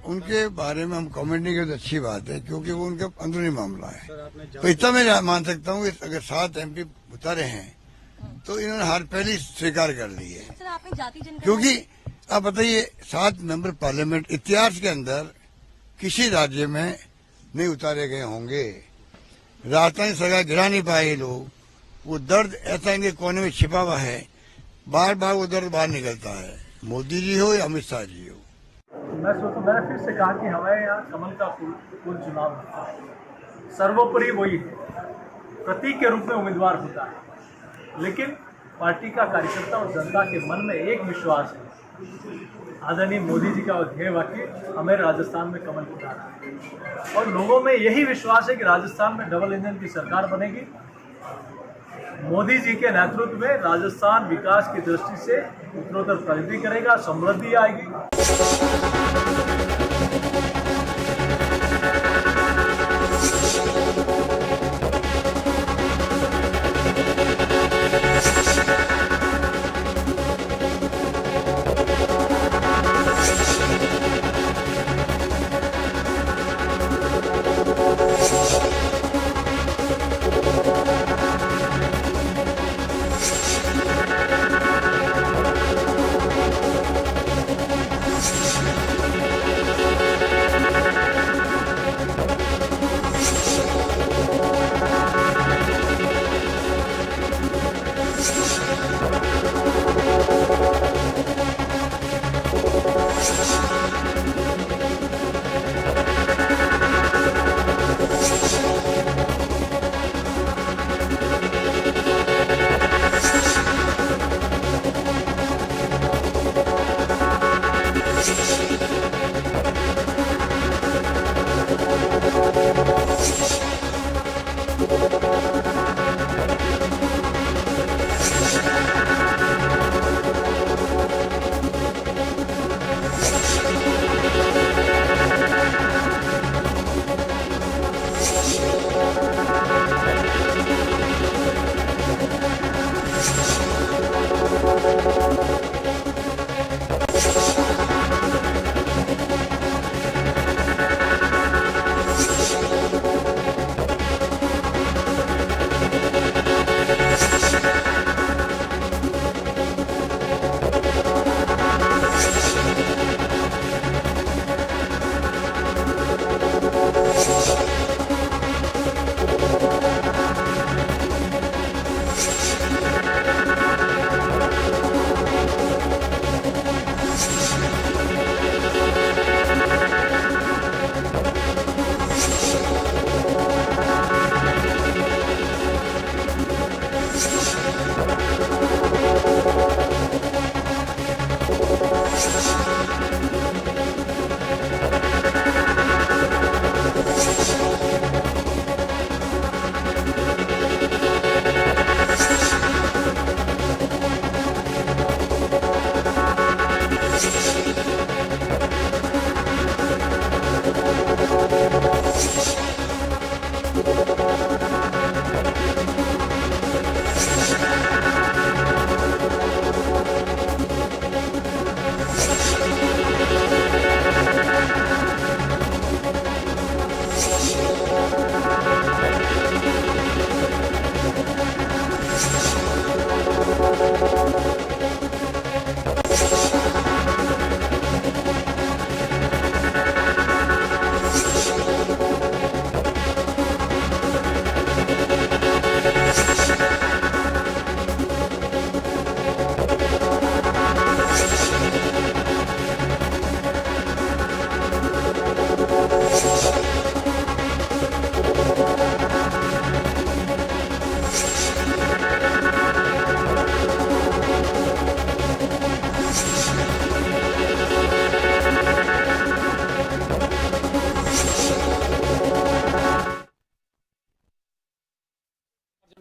उनके बारे में हम कमेंट नहीं करते, अच्छी बात है, क्योंकि वो उनका अंदरूनी मामला है। तो इतना मैं मान सकता हूँ कि अगर 7 MP उतारे हैं तो इन्होंने हार पहले ही स्वीकार कर ली है। सर आपने जाति जनगणना क्योंकि आप बताइए, 7 मेंबर पार्लियामेंट इतिहास के अंदर किसी राज्य में नहीं उतारे गए होंगे। राजस्थान सरकार गिरा नहीं पाए लोग। वो दर्द ऐसा इनके कोने में छिपा हुआ है, बार बार वो दर्द बाहर निकलता है, मोदी जी हो या अमित शाह जी हो। मैंने फिर से कहा कि हमारे यहाँ कमल का फूल चुनाव होता है, सर्वोपरि वही है, प्रतीक के रूप में उम्मीदवार होता है, लेकिन पार्टी का कार्यकर्ता और जनता के मन में एक विश्वास है, आदरणीय मोदी जी का ध्येय वाक्य हमें राजस्थान में कमल फुटाना है, और लोगों में यही विश्वास है कि राजस्थान में डबल इंजन की सरकार बनेगी। मोदी जी के नेतृत्व में राजस्थान विकास की दृष्टि से उत्तरोत्तर प्रगति करेगा, समृद्धि आएगी।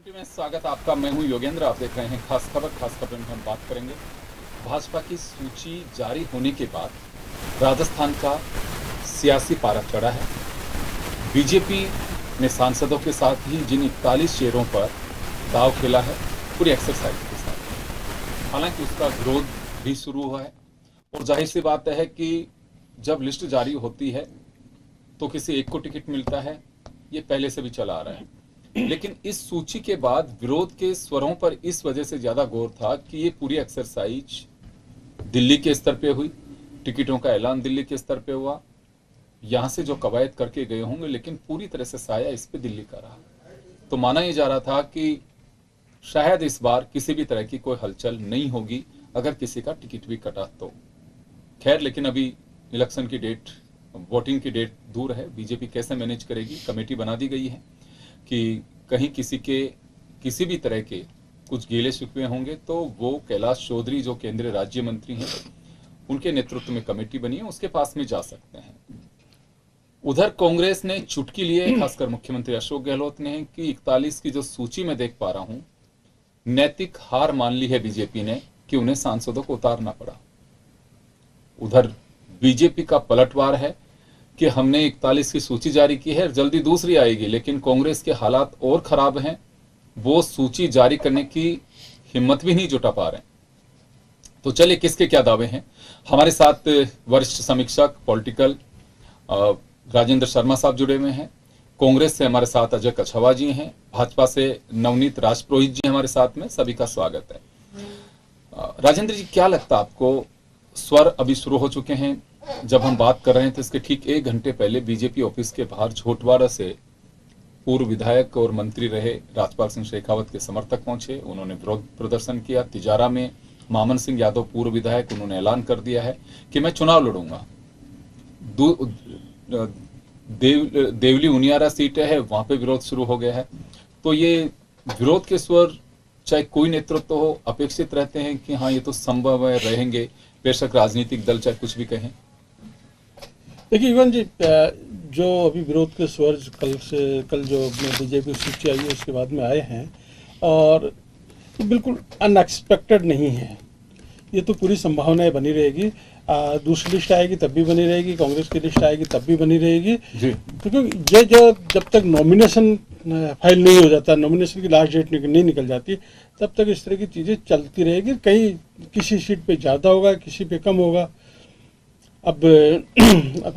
में स्वागत आपका। मैं हूं योगेंद्र, आप देख रहे हैं खास खबर में हम बात करेंगे भाजपा की सूची जारी होने के बाद राजस्थान का सियासी पारा चढ़ा है। बीजेपी ने सांसदों के साथ ही जिन 41 चेयरों पर दाव खेला है पूरी एक्सरसाइज के साथ, हालांकि उसका विरोध भी शुरू हुआ है और जाहिर सी बात है कि जब लिस्ट जारी होती है तो किसी एक को टिकट मिलता है, ये पहले से भी चला आ रहा है। लेकिन इस सूची के बाद विरोध के स्वरों पर इस वजह से ज्यादा गौर था कि ये पूरी एक्सरसाइज दिल्ली के स्तर पे हुई, टिकटों का ऐलान दिल्ली के स्तर पे हुआ, यहां से जो कवायद करके गए होंगे, लेकिन पूरी तरह से साया इस पे दिल्ली का रहा। तो माना यह जा रहा था कि शायद इस बार किसी भी तरह की कोई हलचल नहीं होगी अगर किसी का टिकट भी कटा तो। खैर, लेकिन अभी इलेक्शन की डेट, वोटिंग की डेट दूर है, बीजेपी कैसे मैनेज करेगी। कमेटी बना दी गई है कि कहीं किसी के किसी भी तरह के कुछ गीले शिकवे होंगे तो वो कैलाश चौधरी जो केंद्रीय राज्य मंत्री हैं, उनके नेतृत्व में कमेटी बनी है, उसके पास में जा सकते हैं। उधर कांग्रेस ने चुटकी लिए, खासकर मुख्यमंत्री अशोक गहलोत ने, कि 41 की जो सूची में देख पा रहा हूं, नैतिक हार मान ली है बीजेपी ने कि उन्हें सांसदों को उतारना पड़ा। उधर बीजेपी का पलटवार है कि हमने 41 की सूची जारी की है, जल्दी दूसरी आएगी, लेकिन कांग्रेस के हालात और खराब हैं, वो सूची जारी करने की हिम्मत भी नहीं जुटा पा रहे। तो चलिए किसके क्या दावे हैं। हमारे साथ वरिष्ठ समीक्षक पॉलिटिकल राजेंद्र शर्मा साहब जुड़े हुए हैं, कांग्रेस से हमारे साथ अजय कछवा जी हैं, भाजपा से नवनीत राजपुरोहित जी हमारे साथ में, सभी का स्वागत है। राजेंद्र जी, क्या लगता है आपको, स्वर अभी शुरू हो चुके हैं, जब हम बात कर रहे हैं तो इसके ठीक 1 घंटे पहले बीजेपी ऑफिस के बाहर झोटवाड़ा से पूर्व विधायक और मंत्री रहे राजपाल सिंह शेखावत के समर्थक पहुंचे, उन्होंने विरोध प्रदर्शन किया। तिजारा में मामन सिंह यादव पूर्व विधायक, उन्होंने ऐलान कर दिया है कि मैं चुनाव लड़ूंगा। देवली उनियारा सीट है, वहां पे विरोध शुरू हो गया है। तो ये विरोध के स्वर, चाहे कोई नेतृत्व हो, अपेक्षित रहते हैं कि हाँ ये तो संभव है, रहेंगे, बेशक राजनीतिक दल चाहे कुछ भी कहें। देखिए युवन जी, जो अभी विरोध के स्वर कल जो बीजेपी सूची आई है उसके बाद में आए हैं, और बिल्कुल अनएक्सपेक्टेड नहीं है। ये तो पूरी संभावनाएं बनी रहेगी। दूसरी लिस्ट आएगी तब भी बनी रहेगी, कांग्रेस की लिस्ट आएगी तब भी बनी रहेगी जी। क्योंकि ये जो जब तक नॉमिनेशन फाइल नहीं हो जाता, नॉमिनेशन की लास्ट डेट नहीं निकल जाती, तब तक इस तरह की चीज़ें चलती रहेगी। कहीं किसी सीट पे ज़्यादा होगा, किसी पे कम होगा। अब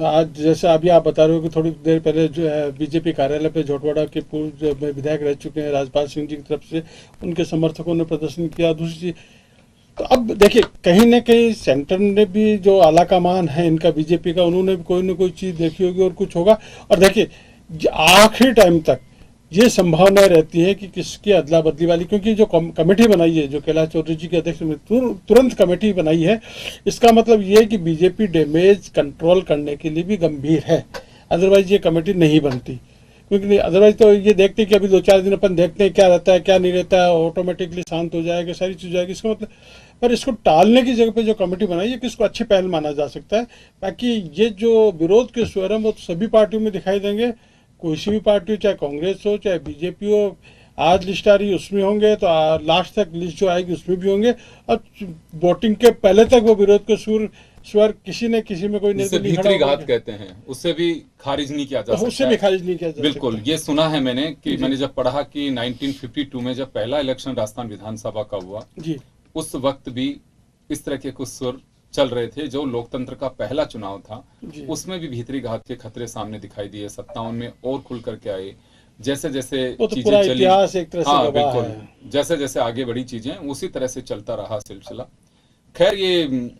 आज जैसे अभी आप बता रहे हो कि थोड़ी देर पहले जो है बीजेपी कार्यालय पे झोटवाड़ा के पूर्व विधायक रह चुके हैं राजपाल सिंह जी की तरफ से, उनके समर्थकों ने प्रदर्शन किया। दूसरी चीज, तो अब देखिए कहीं ना कहीं सेंटर ने भी जो आला कमान है इनका बीजेपी का, उन्होंने भी कोई ना कोई चीज़ देखी होगी और कुछ होगा। और देखिए आखिरी टाइम तक ये संभावना रहती है कि किसकी अदला बदली वाली, क्योंकि जो कमेटी बनाई है, जो कैलाश चौधरी जी के अध्यक्ष में तुरंत कमेटी बनाई है, इसका मतलब ये है कि बीजेपी डैमेज कंट्रोल करने के लिए भी गंभीर है। अदरवाइज ये कमेटी नहीं बनती, क्योंकि अदरवाइज तो ये देखते कि अभी 2-4 दिन अपन देखते हैं क्या रहता है क्या नहीं रहता है, ऑटोमेटिकली शांत हो जाएगा, सारी चीज़ हो जाएगी। इसका मतलब, पर इसको टालने की जगह पे जो कमेटी बनाई है कि इसको अच्छी पहल माना जा सकता है। बाकी ये जो विरोध के स्वर हैं वो सभी पार्टियों में दिखाई देंगे, कोई सी भी पार्टी हो, चाहे कांग्रेस हो चाहे बीजेपी हो। आज लिस्ट आ रही है उसमें होंगे, तो लास्ट तक लिस्ट जो आएगी उसमें भी होंगे, और वोटिंग के पहले तक वो विरोध के स्वर किसी न किसी में कोई भीतरी घात कहते हैं, उससे भी खारिज नहीं किया जा सकता, उससे भी खारिज नहीं किया जा सकता। बिल्कुल, ये सुना है मैंने कि मैंने जब पढ़ा कि 1952 में जब पहला इलेक्शन राजस्थान विधानसभा का हुआ जी, उस वक्त भी इस तरह के कुछ सुर चल रहे थे। जो लोकतंत्र का पहला चुनाव था उसमें भी भीतरी घात के खतरे सामने दिखाई दिए। 57 में और खुल करके आए, जैसे जैसे चीजें चली, हाँ बिल्कुल, जैसे जैसे आगे बढ़ी चीजें उसी तरह से चलता रहा सिलसिला। खैर, ये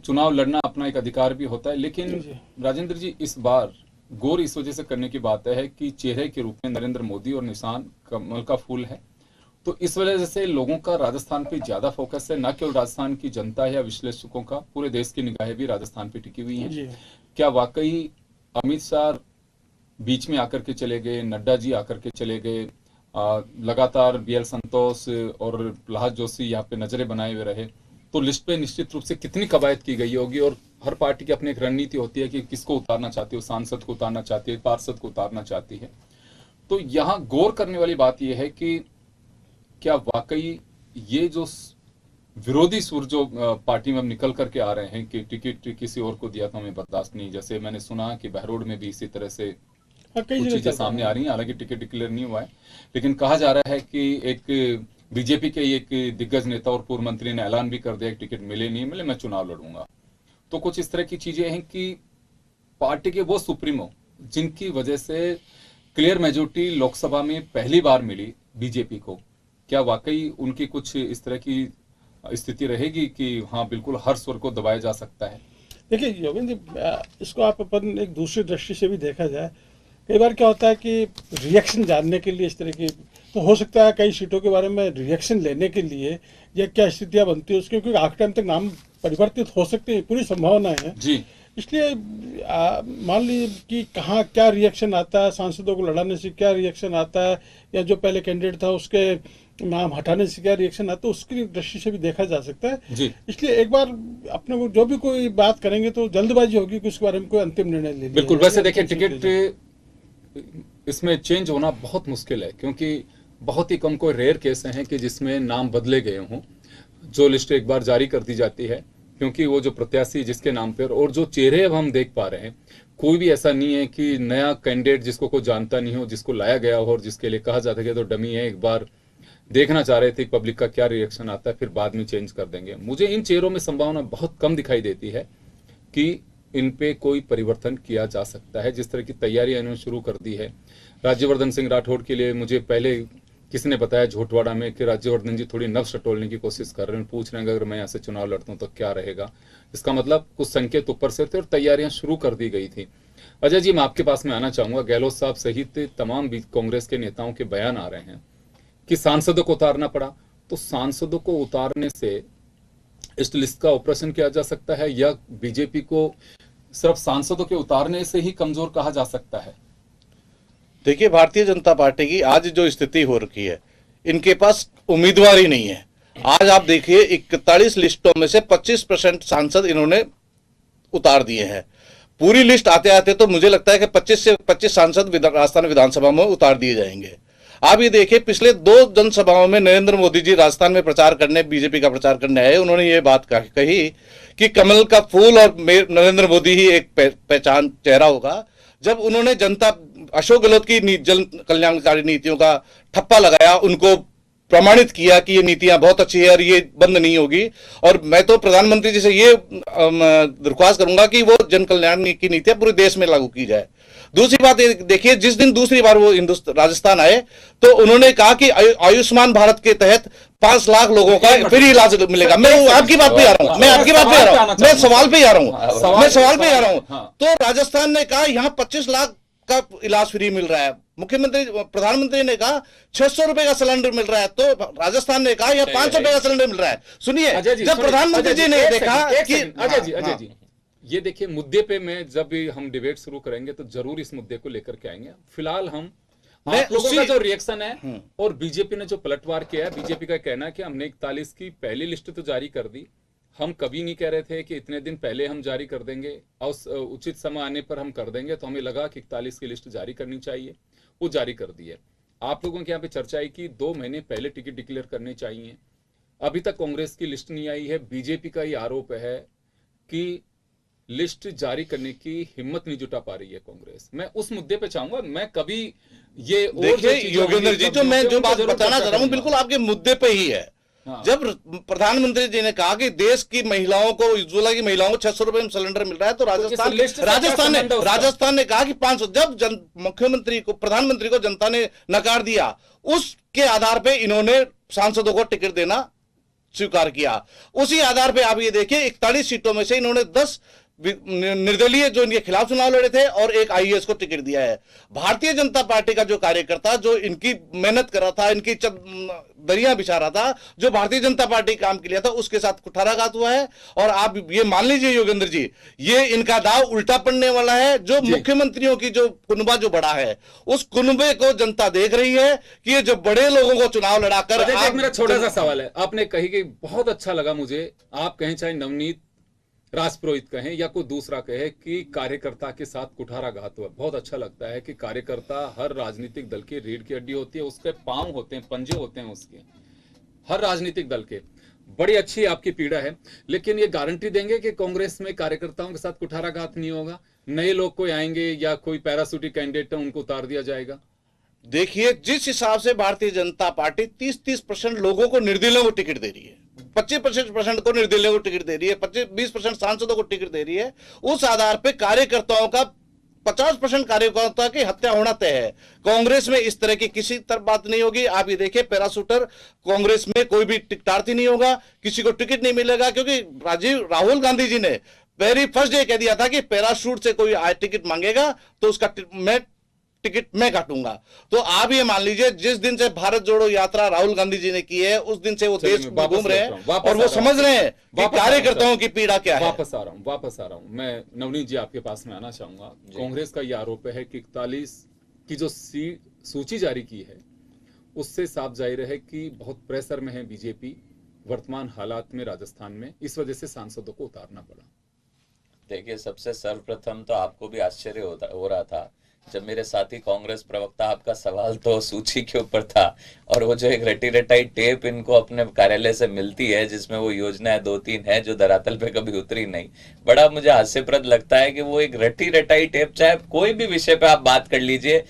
चुनाव लड़ना अपना एक अधिकार भी होता है, लेकिन राजेंद्र जी इस बार गौर इस वजह से करने की बात है कि चेहरे के रूप में नरेंद्र मोदी और निशान कमल का फूल है, तो इस वजह से लोगों का राजस्थान पे ज्यादा फोकस है। न केवल राजस्थान की जनता या विश्लेषकों का, पूरे देश की निगाहें भी राजस्थान पे टिकी हुई हैं। क्या वाकई अमित शाह बीच में आकर के चले गए, नड्डा जी आकर के चले गए, लगातार BL संतोष और प्रहलाद जोशी यहाँ पे नजरें बनाए हुए रहे, तो लिस्ट पे निश्चित रूप से कितनी कवायद की गई होगी। और हर पार्टी की अपनी एक रणनीति होती है कि किसको उतारना चाहती है, सांसद को उतारना चाहती है, पार्षद को उतारना चाहती है। तो यहाँ गौर करने वाली बात यह है कि क्या वाकई ये जो विरोधी सुर जो पार्टी में अब निकल करके आ रहे हैं कि टिकट किसी और को दिया तो हमें बर्दाश्त नहीं, जैसे मैंने सुना कि बहरोड में भी इसी तरह से कुछ चीजें सामने आ रही हैं, हालांकि टिकट डिक्लेयर नहीं हुआ है, लेकिन कहा जा रहा है कि एक बीजेपी के एक दिग्गज नेता और पूर्व मंत्री ने ऐलान भी कर दिया कि टिकट मिले नहीं मिले मैं चुनाव लड़ूंगा। तो कुछ इस तरह की चीजें हैं कि पार्टी के वो सुप्रीमो जिनकी वजह से क्लियर मेजोरिटी लोकसभा में पहली बार मिली बीजेपी को, क्या वाकई उनकी कुछ इस तरह की स्थिति रहेगी कि हाँ बिल्कुल हर स्वर को दबाया जा सकता है? देखिए योगेंद्र जी, इसको आप अपन एक दूसरी दृष्टि से भी देखा जाए, कई बार क्या होता है कि रिएक्शन जानने के लिए इस तरह की, तो हो सकता है कई सीटों के बारे में रिएक्शन लेने के लिए या क्या स्थितियां बनती है उसके, क्योंकि आखिरी टाइम तक नाम परिवर्तित हो सकते हैं, पूरी संभावना है जी। इसलिए मान लीजिए कि कहाँ क्या रिएक्शन आता है, सांसदों को लड़ाने से क्या रिएक्शन आता है, या जो पहले कैंडिडेट था उसके नाम हटाने से क्या रिएक्शन आता है, उसकी दृष्टि से भी देखा जा सकता है जी। इसलिए एक बार अपने को जो भी कोई बात करेंगे तो जल्दबाजी होगी कि उसके बारे में कोई अंतिम निर्णय ले लिया बिल्कुल। जाए। वैसे देखिए टिकट इसमें चेंज होना बहुत मुश्किल है, क्योंकि बहुत ही कम कोई रेयर केस हैं कि जिसमें नाम बदले गए हों। जो लिस्ट एक बार जारी कर दी जाती है, क्योंकि वो जो प्रत्याशी जिसके नाम पर और जो चेहरे अब हम देख पा रहे हैं, कोई भी ऐसा नहीं है कि नया कैंडिडेट जिसको कोई जानता नहीं हो, जिसको लाया गया हो और जिसके लिए कहा जाता है कि तो डमी है, एक बार देखना चाह रहे थे पब्लिक का क्या रिएक्शन आता है, फिर बाद में चेंज कर देंगे। मुझे इन चेहरों में संभावना बहुत कम दिखाई देती है कि इन पे कोई परिवर्तन किया जा सकता है। जिस तरह की तैयारियां इन्होंने शुरू कर दी है, राज्यवर्धन सिंह राठौड़ के लिए मुझे पहले किसी ने बताया झोटवाड़ा में कि राज्यवर्धन जी थोड़ी नब्ज टटोलने की कोशिश कर रहे हैं, पूछ रहे हैं अगर मैं यहाँ से चुनाव लड़ता हूँ तो क्या रहेगा। इसका मतलब कुछ संकेत ऊपर से थे और तैयारियां शुरू कर दी गई थी। अजय जी, मैं आपके पास में आना चाहूंगा। गहलोत साहब सहित तमाम कांग्रेस के नेताओं के बयान आ रहे हैं कि सांसदों को उतारना पड़ा, तो सांसदों को उतारने से इस लिस्ट का ऑपरेशन किया जा सकता है या बीजेपी को सिर्फ सांसदों के उतारने से ही कमजोर कहा जा सकता है? देखिए, भारतीय जनता पार्टी की आज जो स्थिति हो रखी है, इनके पास उम्मीदवार ही नहीं है। आज आप देखिए 41 लिस्टों में से 25% सांसद इन्होंने उतार दिए हैं। पूरी लिस्ट आते आते तो मुझे लगता है कि 25 से 25 सांसद राजस्थान विधानसभा में उतार दिए जाएंगे। आप ये देखिए, पिछले 2 जनसभाओं में नरेंद्र मोदी जी राजस्थान में प्रचार करने, बीजेपी का प्रचार करने आए। उन्होंने ये बात कही कि कमल का फूल और नरेंद्र मोदी ही एक पहचान चेहरा होगा। जब उन्होंने जनता अशोक गहलोत की जन कल्याणकारी नीतियों का ठप्पा लगाया, उनको प्रमाणित किया कि ये नीतियां बहुत अच्छी है और ये बंद नहीं होगी, और मैं तो प्रधानमंत्री जी से ये दरख्वास्त करूंगा कि वो जन कल्याण की नीतियां पूरे देश में लागू की जाए। दूसरी बात देखिए, जिस दिन दूसरी बार वो राजस्थान आए तो उन्होंने कहा कि आयुष्मान भारत के तहत 5 लाख लोगों का फ्री इलाज मिलेगा। मैं आपकी बात पे आ रहा हूं, मैं सवाल पे आ रहा हूं। तो राजस्थान ने कहा यहां 25 लाख का इलाज फ्री मिल रहा है। प्रधानमंत्री ने कहा 600 रुपए का सिलेंडर मिल रहा है, तो राजस्थान ने कहा यहाँ 500 रुपए का सिलेंडर मिल रहा है। सुनिए, जब प्रधानमंत्री जी ने देखा कि अजय जी ये देखिए, मुद्दे पे मैं जब भी हम डिबेट शुरू करेंगे तो जरूर इस मुद्दे को लेकर के आएंगे। फिलहाल हम आप लोगों का जो रिएक्शन है और बीजेपी ने जो पलटवार किया है, बीजेपी का कहना है कि हमने 41 की पहली लिस्ट तो जारी कर दी, हम कभी नहीं कह रहे थे कि इतने दिन पहले हम जारी कर देंगे और उचित समय आने पर हम कर देंगे, तो हमें लगा कि 41 की लिस्ट जारी करनी चाहिए, वो जारी कर दी है। आप लोगों के यहाँ पे चर्चा आई कि 2 महीने पहले टिकट डिक्लेयर करने चाहिए। अभी तक कांग्रेस की लिस्ट नहीं आई है। बीजेपी का ये आरोप है कि लिस्ट जारी करने की हिम्मत नहीं जुटा पा रही है कांग्रेस। मैं उस मुद्दे पे चाहूंगा, मैं कभी ये देखिए योगेंद्र जी, जो बात बताना चाह रहा हूं बिल्कुल आपके मुद्दे पे ही है। जब प्रधानमंत्री जी ने कहा कि देश की महिलाओं को, उज्ज्वला की महिलाओं को 600 रुपए में सिलेंडर मिल रहा है, तो राजस्थान ने कहा कि 500। जब मुख्यमंत्री को, प्रधानमंत्री को जनता ने नकार दिया, उसके आधार पे इन्होंने सांसदों को टिकट देना स्वीकार किया। उसी आधार पे आप ये देखिए, 41 सीटों में से इन्होंने 10 निर्दलीय जो इनके खिलाफ चुनाव लड़े थे और एक आईएएस को टिकट दिया है। भारतीय जनता पार्टी का जो कार्यकर्ता, जो इनकी मेहनत कर रहा था, इनकी दरिया बिछा रहा था, जो भारतीय जनता पार्टी काम के लिए था, उसके साथ कुठाराघात हुआ है। और आप ये मान लीजिए योगेंद्र जी, ये इनका दाव उल्टा पड़ने वाला है। जो मुख्यमंत्रियों की जो कुनबा जो बड़ा है, उस कुनबे को जनता देख रही है कि ये जो बड़े लोगों को चुनाव लड़ाकर। मेरा छोटा सा सवाल है, आपने कही कि बहुत अच्छा लगा मुझे, आप कहें चाहे नवनीत राजपुरोहित कहें या कोई दूसरा कहे कि कार्यकर्ता के साथ कुठाराघात हुआ, बहुत अच्छा लगता है कि कार्यकर्ता हर राजनीतिक दल की रीढ़ की हड्डी होती है, उसके पांव होते हैं, पंजे होते हैं उसके, हर राजनीतिक दल के। बड़ी अच्छी आपकी पीड़ा है, लेकिन ये गारंटी देंगे कि कांग्रेस में कार्यकर्ताओं के साथ कुठाराघात नहीं होगा? नए लोग कोई आएंगे या कोई पैराशूटिक कैंडिडेट है उनको उतार दिया जाएगा? देखिए, जिस हिसाब से भारतीय जनता पार्टी 30-30% लोगों को, निर्दलीयों को टिकट दे रही है, 25% को निर्दलीय को टिकट दे रही है, 20% सांसदों को टिकट दे रही है, उस आधार पे कार्यकर्ताओं का 50% कार्यकर्ता की हत्या होना तय है। कांग्रेस में इस तरह की किसी तरह बात नहीं होगी। आप ये देखिए, पैराशूटर कांग्रेस में कोई भी टिकटार्थी नहीं होगा, किसी को टिकट नहीं मिलेगा, क्योंकि राहुल गांधी जी ने वेरी फर्स्ट डे कह दिया था कि पैराशूट से कोई टिकट मांगेगा तो उसका टिकट मैं काटूंगा। तो आप ये मान लीजिए, जिस दिन से भारत जोड़ो यात्रा राहुल गांधी जी ने की है, उस दिन से वो देश में घूम रहे हैं और वो समझ रहे हैं कि कार्यकर्ताओं की पीड़ा क्या है। वापस आ रहा हूं। मैं नवनीत जी आपके पास में आना चाहूंगा। कांग्रेस का यह आरोप है कि 41 की जो सूची जारी की है, उससे साफ जाहिर है कि बहुत प्रेशर में है बीजेपी वर्तमान हालात में राजस्थान में, इस वजह से सांसदों को उतारना पड़ा। देखिए, सबसे सर्वप्रथम तो आपको भी आश्चर्य हो रहा था जब मेरे साथी कांग्रेस प्रवक्ता, आपका सवाल तो सूची के ऊपर था, और वो जो एक रटी रटाई टेप इनको अपने कार्यालय से मिलती है जिसमें वो योजनाएं 2-3 है जो धरातल पे कभी उतरी नहीं, बड़ा मुझे हास्यप्रद लगता है कि वो एक रटी रटाई टेप, चाहे कोई भी विषय पे आप बात कर लीजिए,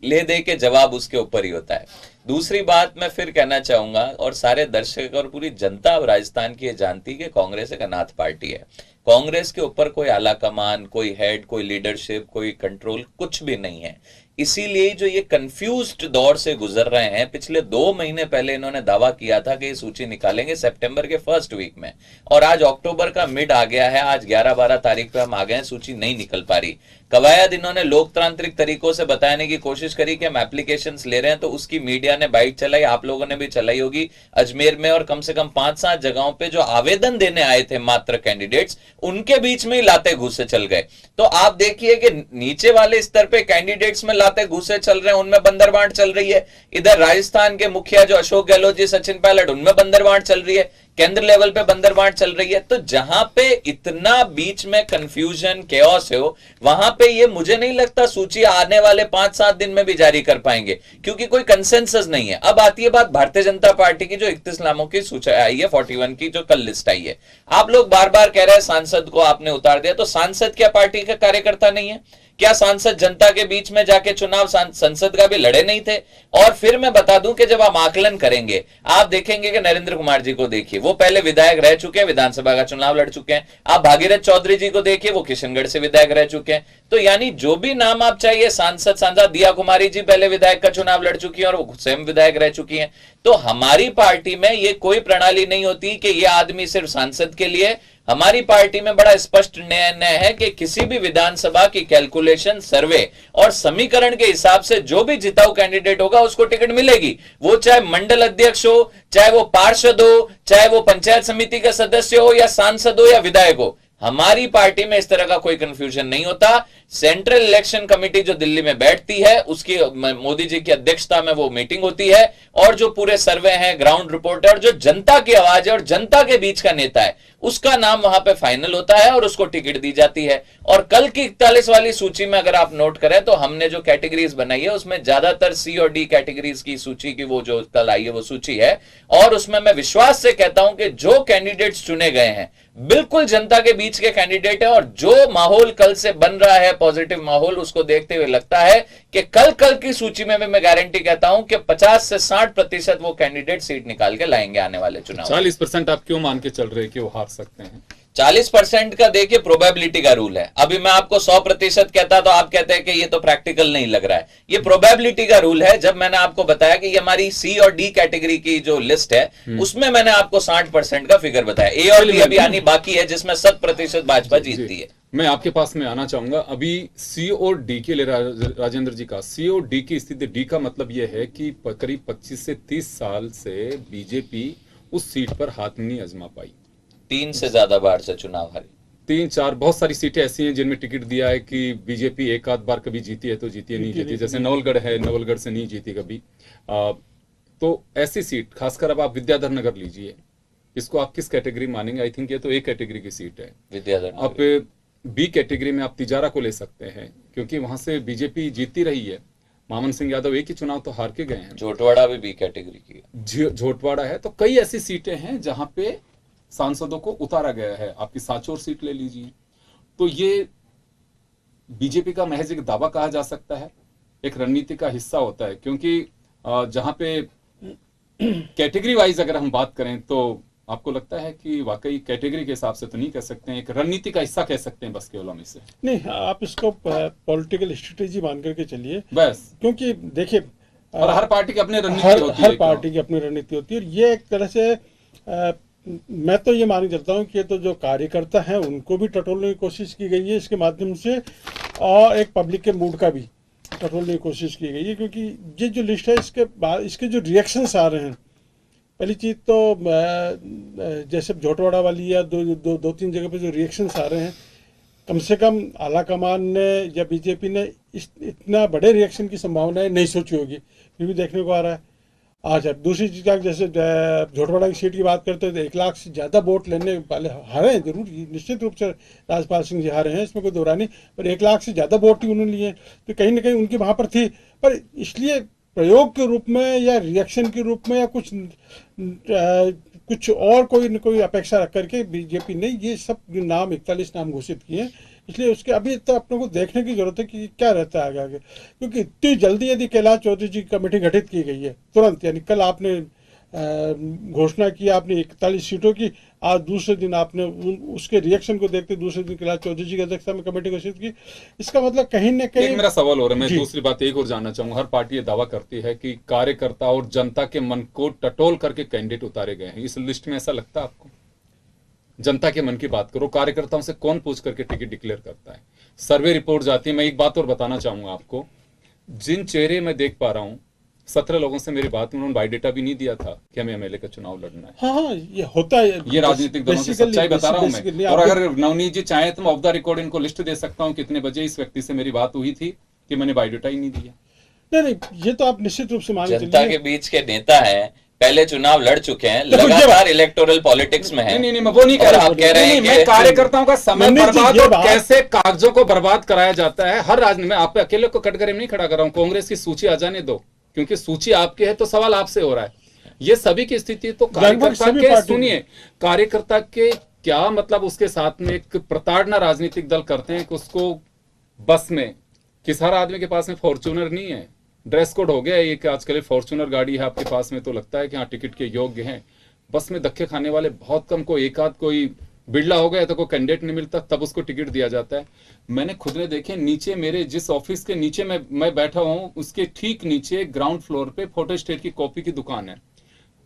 ले दे के जवाब उसके ऊपर ही होता है। दूसरी बात मैं फिर कहना चाहूंगा, और सारे दर्शक और पूरी जनता अब राजस्थान की ये जानती है कि कांग्रेस एक अनाथ पार्टी है। कांग्रेस के ऊपर कोई आला कमान, कोई हेड, कोई लीडरशिप, कोई कंट्रोल कुछ भी नहीं है। इसीलिए जो ये कंफ्यूज्ड दौर से गुजर रहे हैं, पिछले 2 महीने पहले इन्होंने दावा किया था कि ये सूची निकालेंगे सितंबर के फर्स्ट वीक में, और आज अक्टूबर का मिड आ गया है, आज 11-12 तारीख पे हम आ गए हैं, सूची नहीं निकल पा रही। कवायद इन्होंने लोकतांत्रिक तरीकों से बताने की कोशिश करी कि हम एप्लीकेशंस ले रहे हैं, तो उसकी मीडिया ने बाइट चलाई, आप लोगों ने भी चलाई होगी अजमेर में, और कम से कम 5-7 जगहों पे जो आवेदन देने आए थे मात्र कैंडिडेट्स, उनके बीच में ही लाते घूसे चल गए। तो आप देखिए कि नीचे वाले स्तर पे कैंडिडेट्स में लाते घूसे चल रहे हैं, उनमें बंदरबांट चल रही है। इधर राजस्थान के मुखिया जो अशोक गहलोत जी, सचिन पायलट, उनमें बंदरबांट चल रही है, केंद्र लेवल पे बंदरबांट चल रही है। तो जहां पे इतना बीच में कंफ्यूजन, केओस हो, वहां पे ये मुझे नहीं लगता सूची आने वाले 5-7 दिन में भी जारी कर पाएंगे, क्योंकि कोई कंसेंसस नहीं है। अब आती है बात भारतीय जनता पार्टी की, जो 31 नामों की सूची आई है, 41 की जो कल लिस्ट आई है। आप लोग बार बार कह रहे हैं सांसद को आपने उतार दिया, तो सांसद क्या पार्टी का कार्यकर्ता नहीं है? क्या सांसद जनता के बीच में जाके चुनाव संसद का भी लड़े नहीं थे? और फिर मैं बता दूं कि जब आप आकलन करेंगे, आप देखेंगे कि नरेंद्र कुमार जी को देखिए, वो पहले विधायक रह चुके हैं, विधानसभा का चुनाव लड़ चुके हैं। आप भागीरथ चौधरी जी को देखिए, वो किशनगढ़ से विधायक रह चुके हैं। तो यानी जो भी नाम आप चाहिए, सांसद दिया कुमारी जी पहले विधायक का चुनाव लड़ चुकी है और वो स्वयं विधायक रह चुकी हैं। तो हमारी पार्टी में ये कोई प्रणाली नहीं होती कि ये आदमी सिर्फ सांसद के लिए। हमारी पार्टी में बड़ा स्पष्ट निर्णय है कि किसी भी विधानसभा की कैलकुलेशन, सर्वे और समीकरण के हिसाब से जो भी जिताऊ कैंडिडेट होगा उसको टिकट मिलेगी। वो चाहे मंडल अध्यक्ष हो, चाहे वो पार्षद हो, चाहे वो पंचायत समिति का सदस्य हो, या सांसद हो, या विधायक हो। हमारी पार्टी में इस तरह का कोई कंफ्यूजन नहीं होता। सेंट्रल इलेक्शन कमेटी जो दिल्ली में बैठती है, उसकी मोदी जी की अध्यक्षता में वो मीटिंग होती है, और जो पूरे सर्वे हैं, ग्राउंड रिपोर्टर, जो जनता की आवाज है और जनता के बीच का नेता है, उसका नाम वहां पे फाइनल होता है और उसको टिकट दी जाती है। और कल की 41 वाली सूची में अगर आप नोट करें तो हमने जो कैटेगरीज बनाई है उसमें ज्यादातर सी और डी कैटेगरीज की सूची की वो जो कल आई है वो सूची है। और उसमें मैं विश्वास से कहता हूं कि जो कैंडिडेट्स चुने गए हैं बिल्कुल जनता के बीच के कैंडिडेट है, और जो माहौल कल से बन रहा है, पॉजिटिव माहौल, उसको देखते हुए लगता है कि कल की सूची में मैं गारंटी कहता हूं कि 50 से 60% वो कैंडिडेट सीट निकाल के लाएंगे आने वाले चुनाव। 40% आप क्यों मान के चल रहे हैं कि वो हार सकते हैं? 40% का देखिए प्रोबेबिलिटी का रूल है। अभी मैं आपको 100% कहता तो आप कहते हैं कि ये तो प्रैक्टिकल नहीं लग रहा है। ये प्रोबेबिलिटी का रूल है। जब मैंने आपको बताया कि ये हमारी सी और डी कैटेगरी की जो लिस्ट है, उसमें मैंने आपको 60% का फिगर बताया। ए और बी अभी आनी बाकी है, जिसमें 100% भाजपा जीतती है। मैं आपके पास में आना चाहूंगा। अभी सी और डी के लिए राजेंद्र जी का सी और डी की स्थिति, डी का मतलब यह है कि करीब 25 से 30 साल से बीजेपी उस सीट पर हाथ नहीं आजमा पाई। 3 से ज्यादा बार से चुनाव हारी। 3-4 बहुत सारी सीटें ऐसी हैं जिनमें टिकट दिया है कि बीजेपी एक आध बार कभी जीती है तो जीती है, नहीं जीती। जैसे नवलगढ़ है, नवलगढ़ से नहीं जीती कभी। तो ऐसी सीट, खासकर अब आप विद्याधर नगर लीजिए, इसको आप किस कैटेगरी मानेंगे? आई थिंक ये तो ए कैटेगरी की सीट है। विद्याधर आप बी कैटेगरी में आप तिजारा को ले सकते हैं, क्योंकि वहां से बीजेपी जीतती रही है। मामन सिंह यादव एक ही चुनाव तो हार के गए हैं। झोटवाड़ा भी बी कैटेगरी की है। झोटवाड़ा है। तो कई ऐसी सीटें हैं जहां पे सांसदों को उतारा गया है। आपकी सांचौर सीट ले लीजिए। तो ये बीजेपी का महज एक दावा कहा जा सकता है, एक रणनीति का हिस्सा होता है, क्योंकि जहां पे कैटेगरी वाइज अगर हम बात करें तो आपको लगता है कि वाकई कैटेगरी के हिसाब से तो नहीं कह सकते हैं, एक रणनीति का हिस्सा कह सकते हैं बस केवल हम इसे? नहीं, आप इसको पॉलिटिकल स्ट्रेटेजी मान करके चलिए, बस। क्योंकि देखिए और हर पार्टी की अपनी रणनीति हर होती है। हर पार्टी की अपनी रणनीति होती है, और ये एक तरह से मैं तो ये मान के चलता हूँ कि ये तो जो कार्यकर्ता हैं उनको भी टटोलने की कोशिश की गई है इसके माध्यम से, और एक पब्लिक के मूड का भी टटोलने की कोशिश की गई है, क्योंकि ये जो लिस्ट है इसके बाद इसके जो रिएक्शंस आ रहे हैं, पहली चीज़ तो जैसे झोटवाड़ा वाली या दो तीन जगह पे जो रिएक्शंस आ रहे हैं, कम से कम आला कमान ने या बीजेपी ने इतना बड़े रिएक्शन की संभावनाएं नहीं सोची होगी, फिर भी देखने को आ रहा है। अच्छा, दूसरी चीज़ क्या, जैसे झोटवाड़ा की सीट की बात करते हैं तो 1 लाख से ज़्यादा वोट लेने वाले हारे हैं, जरूर निश्चित रूप से राजपाल सिंह जी हारे हैं, इसमें कोई दोहरा नहीं, पर 1 लाख से ज़्यादा वोट ही उन्होंने लिए, तो कहीं ना कहीं उनकी वहाँ पर थी। पर इसलिए प्रयोग के रूप में या रिएक्शन के रूप में या कुछ और कोई अपेक्षा रख करके बीजेपी ने ये सब नाम 41 नाम घोषित किए हैं, इसलिए उसके अभी तो अपने को देखने की जरूरत है कि क्या रहता है आगे, क्योंकि इतनी जल्दी यदि कैलाश चौधरी जी की कमेटी गठित की गई है तुरंत, यानी कल आपने घोषणा की आपने 41 सीटों की, आज दूसरे दिन आपने उसके रिएक्शन को देखते दूसरे दिन कैलाश चौधरी जी की अध्यक्षता में कमेटी घोषित की, इसका मतलब कहीं न कहीं एक मेरा सवाल हो रहा है, मैं दूसरी बात एक और जानना चाहूंगा। हर पार्टी ये दावा करती है कि कार्यकर्ता और जनता के मन को टटोल करके कैंडिडेट उतारे गए हैं, इस लिस्ट में ऐसा लगता है आपको? जनता के मन की बात करो, कार्यकर्ताओं से कौन पूछ करके टिकट डिक्लेयर करता है? सर्वे रिपोर्ट जाती है। मैं एक बात और बताना चाहूंगा आपको, जिन चेहरे मैं देख पा रहा हूं, 17 लोगों से मेरी बात में उन्होंने बायोडेटा भी नहीं दिया था कि हमें एमएलए का चुनाव लड़ना है। हाँ, ये होता है, ये राजनीतिक दलों की सच्चाई बता रहा हूं मैं। और अगर नवनीत जी चाहे तो मैं ऑफ द रिकॉर्ड इनको लिस्ट दे सकता हूं कितने बजे इस व्यक्ति से मेरी बात हुई थी कि मैंने बायोडेटा ही नहीं दिया। नहीं, ये तो आप निश्चित रूप से मान लीजिए, जनता के बीच के नेता हैं, पहले चुनाव लड़ चुके हैं, लगातार इलेक्टोरल पॉलिटिक्स में हैं। नहीं, मैं वो नहीं कह रहा। आप कह रहे हैं मैं कार्यकर्ताओं का समय बर्बाद और कैसे कागजों को बर्बाद कराया जाता है हर राजनीति में। आप पे अकेले को कटघरे में नहीं खड़ा कर रहा हूं, कांग्रेस की सूची आ जाने दो, क्योंकि सूची आपकी है तो सवाल आपसे हो रहा है। ये सभी की स्थिति तो कार्यकर्ता के, सुनिए, कार्यकर्ता के क्या मतलब उसके साथ में एक प्रताड़ना राजनीतिक दल करते हैं कि उसको बस में, किस हर आदमी के पास में फॉर्च्यूनर नहीं है, ड्रेस कोड हो गया ये कि आजकल फॉर्च्यूनर गाड़ी है आपके पास में तो लगता है कि हाँ टिकट के योग्य हैं। बस में धक्के खाने वाले बहुत कम, को एक आध कोई बिरला हो गया तो कोई कैंडिडेट नहीं मिलता तब उसको टिकट दिया जाता है। मैंने खुद ने देखे, नीचे मेरे जिस ऑफिस के नीचे मैं बैठा हूं उसके ठीक नीचे ग्राउंड फ्लोर पे फोटो स्टेट की कॉपी की दुकान है।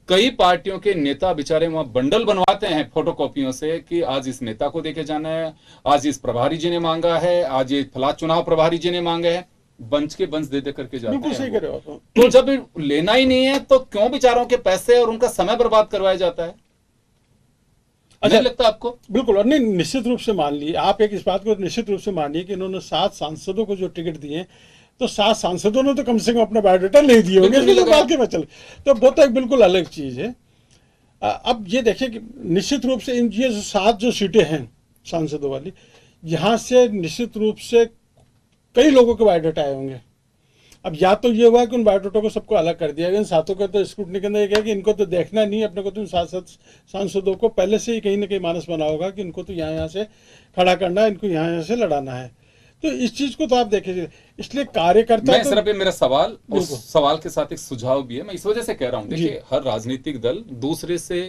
कई पार्टियों के नेता बेचारे वहां बंडल बनवाते हैं फोटो कॉपियों से कि आज इस नेता को देके जाना है, आज इस प्रभारी जी ने मांगा है, आज ये फला चुनाव प्रभारी जी ने मांगे हैं, बंच के बंच दे करके जाते हैं। सही कर रहे हो। तो जब लेना ही नहीं है तो क्यों बेचारों के पैसे और उनका समय बर्बाद करवाया जाता है? अच्छा लगता है आपको? बिल्कुल, और नहीं, निश्चित रूप से मान लीजिए आप एक इस बात को निश्चित रूप से मानिए कि इन्होंने 7 सांसदों को जो टिकट दिए तो 7 सांसदों ने तो कम से कम अपना बायोडाटा नहीं दिए होंगे, इसमें तो बात के बचल, तो वो तो एक बिल्कुल अलग चीज है। अब ये देखिए कि निश्चित रूप से इन ये 7 जो सीटें हैं सांसदों वाली, यहाँ से निश्चित रूप से कई लोगों के बायोडाटा आए होंगे। अब या तो ये हुआ कि उन बायोडाटा को सबको अलग कर दिया गया, सातों का तो स्क्रूटनी के अंदर ये कि इनको तो देखना नहीं, अपने को तो 7 सांसदों को पहले से ही कहीं ना कहीं मानस बना होगा कि इनको तो यहाँ से खड़ा करना है, इनको यहाँ से लड़ाना है। तो इस चीज को तो आप देखेंगे, इसलिए कार्यकर्ता मैं सिर्फ मेरा सवाल उस सवाल के साथ एक सुझाव भी है, मैं इस वजह से कह रहा हूं, देखिए हर राजनीतिक दल दूसरे से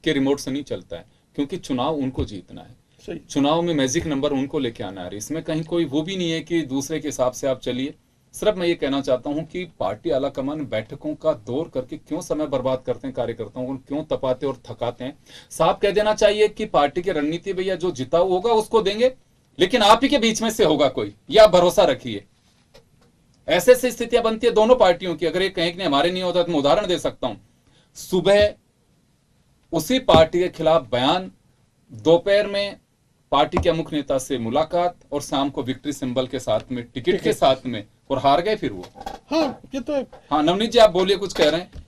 के रिमोट से नहीं चलता है, क्योंकि चुनाव उनको जीतना है। चुनाव में मैजिक नंबर उनको लेके आना है, इसमें कहीं कोई वो भी नहीं है कि दूसरे के हिसाब से आप चलिए। सिर्फ मैं ये कहना चाहता हूं कि पार्टी आलाकमान बैठकों का दौर करके क्यों समय बर्बाद करते हैं, कार्यकर्ताओं को क्यों तपाते और थकाते हैं। साफ कह देना चाहिए कि पार्टी की रणनीति भैया जो जिता होगा उसको देंगे, लेकिन आप ही के बीच में से होगा कोई, ये आप भरोसा रखिए। ऐसे ऐसी स्थितियां बनती है दोनों पार्टियों की। अगर ये कहीं कि हमारे नहीं होता तो मैं उदाहरण दे सकता हूं, सुबह उसी पार्टी के खिलाफ बयान, दोपहर में पार्टी के मुख्य नेता से मुलाकात और शाम को विक्ट्री सिंबल के साथ में, टिकट के साथ में, और हार गए फिर वो। हाँ, ये तो है। हाँ नवनीत जी, आप बोलिए, कुछ कह रहे हैं।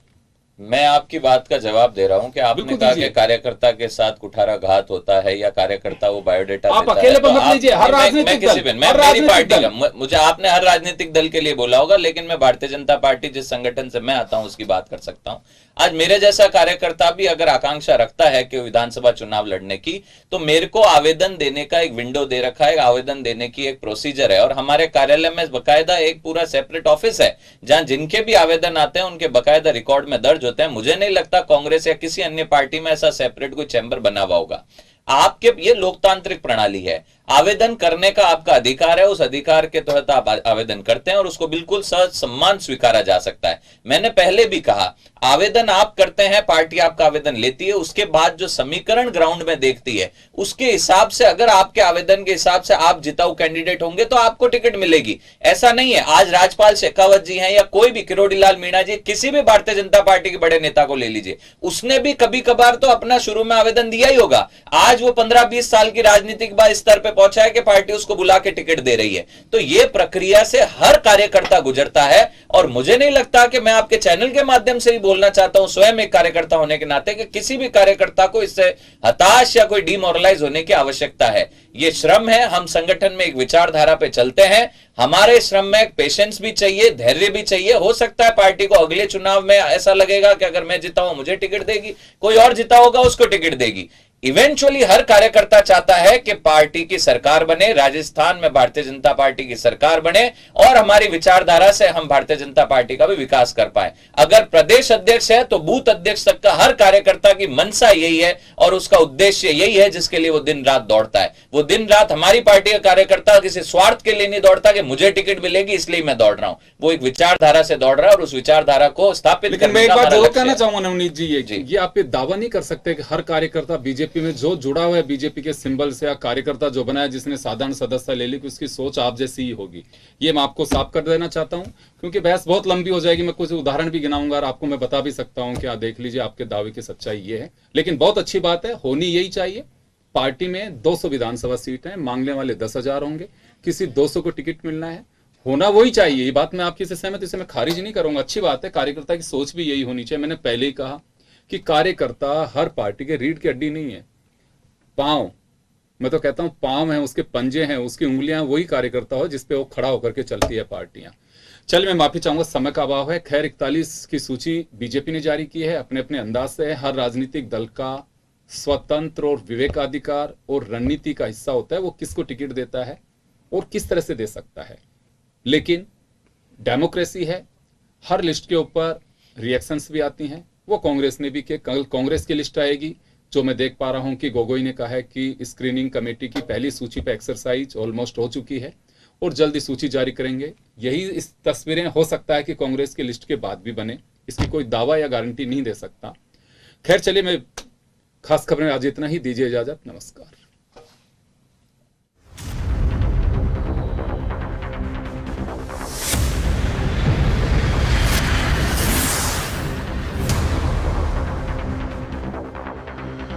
मैं आपकी बात का जवाब दे रहा हूं कि आपने कहा कि कार्यकर्ता के साथ कुठाराघात होता है या कार्यकर्ता वो बायोडेटा आप अकेले पर मत लीजिए, हर राजनीतिक दल, मेरी पार्टी का, मुझे आपने हर राजनीतिक दल के लिए बोला होगा, लेकिन मैं भारतीय जनता पार्टी जिस संगठन से मैं आता हूं उसकी बात कर सकता हूं। आज मेरे जैसा कार्यकर्ता भी अगर आकांक्षा रखता है कि विधानसभा चुनाव लड़ने की, तो मेरे को आवेदन देने का एक विंडो दे रखा है, आवेदन देने की एक प्रोसीजर है, और हमारे कार्यालय में बकायदा एक पूरा सेपरेट ऑफिस है जहां जिनके भी आवेदन आते हैं उनके बकायदा रिकॉर्ड में दर्ज जो होते हैं, मुझे नहीं लगता कांग्रेस या किसी अन्य पार्टी में ऐसा सेपरेट कोई चैम्बर बना हुआ होगा। आपके ये लोकतांत्रिक प्रणाली है, आवेदन करने का आपका अधिकार है, उस अधिकार के तहत आप आवेदन करते हैं और उसको बिल्कुल सहज सम्मान स्वीकारा जा सकता है। मैंने पहले भी कहा, आवेदन आप करते हैं, पार्टी आपका आवेदन लेती है, उसके बाद जो समीकरण ग्राउंड में देखती है उसके हिसाब से, अगर आपके आवेदन के हिसाब से आप जिताऊ कैंडिडेट होंगे तो आपको टिकट मिलेगी। ऐसा नहीं है आज राजपाल शेखावत जी हैं या कोई भी, किरोड़ी लाल मीणा जी, किसी भी भारतीय जनता पार्टी के बड़े नेता को ले लीजिए, उसने भी कभी कभार तो अपना शुरू में आवेदन दिया ही होगा। आज वो 15-20 साल की राजनीति के बाद इस स्तर पे पहुंचा है कि पार्टी उसको बुला के टिकट दे रही है। तो ये प्रक्रिया से हर कार्यकर्ता गुजरता है और मुझे नहीं लगता कि मैं आपके चैनल के माध्यम से ही बोलना चाहता हूं, स्वयं एक कार्यकर्ता होने के नाते, कि किसी भी कार्यकर्ता को इससे हताश या कोई डिमोरलाइज होने की आवश्यकता है। ये श्रम है, हम संगठन में एक विचारधारा पे चलते हैं, हमारे श्रम में पेशेंस भी चाहिए, धैर्य भी चाहिए। हो सकता है पार्टी को अगले चुनाव में ऐसा लगेगा कि अगर मैं जीता हूं मुझे टिकट देगी, कोई और जीता होगा उसको टिकट देगी। इवेंचुअली हर कार्यकर्ता चाहता है कि पार्टी की सरकार बने, राजस्थान में भारतीय जनता पार्टी की सरकार बने और हमारी विचारधारा से हम भारतीय जनता पार्टी का भी विकास कर पाए। अगर प्रदेश अध्यक्ष है तो बूथ अध्यक्ष तक का हर कार्यकर्ता की मनसा यही है और उसका उद्देश्य यही है जिसके लिए वो दिन रात दौड़ता है। वो दिन रात, हमारी पार्टी का कार्यकर्ता किसी स्वार्थ के लिए नहीं दौड़ता कि मुझे टिकट मिलेगी इसलिए मैं दौड़ रहा हूं, वो एक विचारधारा से दौड़ रहा है और उस विचारधारा को स्थापित लेकिन मैं करने एक का बात हमारा जरूर लक्ष्य कहना है। चाहूंगा नवनीत जी, ये आप ये दावा नहीं कर सकते कि हर कार्यकर्ता बीजेपी में जो जुड़ा हुआ है बीजेपी के सिंबल से, या कार्यकर्ता जो बना है जिसने साधारण सदस्य ले ली, कि उसकी सोच आप जैसी ही होगी। ये मैं आपको साफ कर देना चाहता हूं, क्योंकि बहस बहुत लंबी हो जाएगी। मैं कुछ उदाहरण भी गिनाऊंगा और आपको मैं बता भी सकता हूं कि आप देख लीजिए आपके दावे की सच्चाई ये है। लेकिन बहुत अच्छी बात है, होनी यही चाहिए। पार्टी में 200 विधानसभा सीट है, मांगने वाले 10,000 होंगे, किसी 200 को टिकट मिलना है, होना वही चाहिए। ये बात मैं आपकी से सहमत, इसे मैं खारिज नहीं करूंगा, अच्छी बात है। कार्यकर्ता की सोच भी यही होनी चाहिए। मैंने पहले ही कहा कि कार्यकर्ता हर पार्टी के रीढ़ की हड्डी नहीं है, पांव, मैं तो कहता हूं पांव है, उसके पंजे हैं, उसकी उंगलियां, वही कार्यकर्ता हो जिसपे वो खड़ा होकर के चलती है पार्टियां। चल मैं माफी चाहूंगा, समय का अभाव है। खैर 41 की सूची बीजेपी ने जारी की है, अपने अपने अंदाज से। हर राजनीतिक दल का स्वतंत्र और विवेकाधिकार और रणनीति का हिस्सा होता है वो किसको टिकट देता है और किस तरह से दे सकता है। लेकिन डेमोक्रेसी है, हर लिस्ट के ऊपर रिएक्शंस भी आती हैं। वो कांग्रेस ने भी कि कल कांग्रेस की लिस्ट आएगी, जो मैं देख पा रहा हूं कि गोगोई ने कहा है कि स्क्रीनिंग कमेटी की पहली सूची पे एक्सरसाइज ऑलमोस्ट हो चुकी है और जल्दी सूची जारी करेंगे। यही इस तस्वीरें हो सकता है कि कांग्रेस की लिस्ट के बाद भी बने, इसकी कोई दावा या गारंटी नहीं दे सकता। खैर चलिए, मैं खास खबरें आज इतना ही, दीजिए इजाजत, नमस्कार।